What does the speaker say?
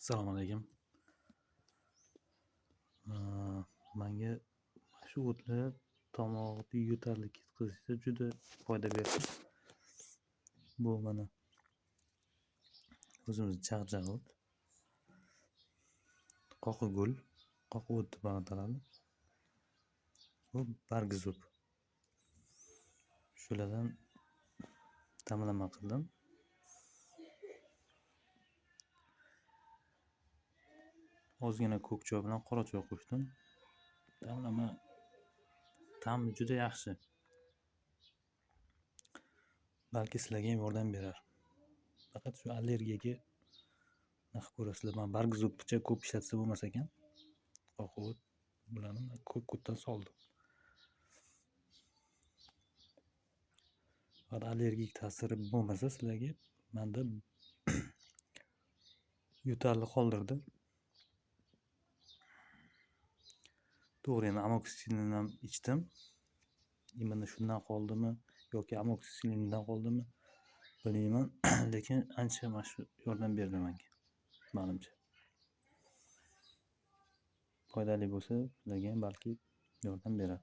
Assalomu alaykum. Menga shu o'tlar tomog'ni yo'talik yetkazishda juda foyda berdi. Bu mana o'zimizni chaqchaq o't, qo'qigul, qo'qi o't deb ataladi. Bu bargizub. Shulardan damlama qildim. Ozgina ko'k choy bilan qora choy qo'shdim. Damlama ta'mi juda yaxshi. Balki sizlarga ham yordam berar. Faqat shu allergiyaga naqd ko'rasizlar. Men bargizubcha ko'p ishlatsa bo'lmas ekan. Qo'qi o't bularni ko'kdan soldim. Faqat allergik ta'siri bo'lmasa sizlarga menda yo'talni qoldirdi. To'g'ri, yana amoksisilin ham ichdim. Mana shundan qoldimi yoki amoksisillindan qoldimi bilmayman, lekin ancha mana yordam berdi menga. Menimcha. Foydali bo'lsa, sizlarga ham balki yordam berar.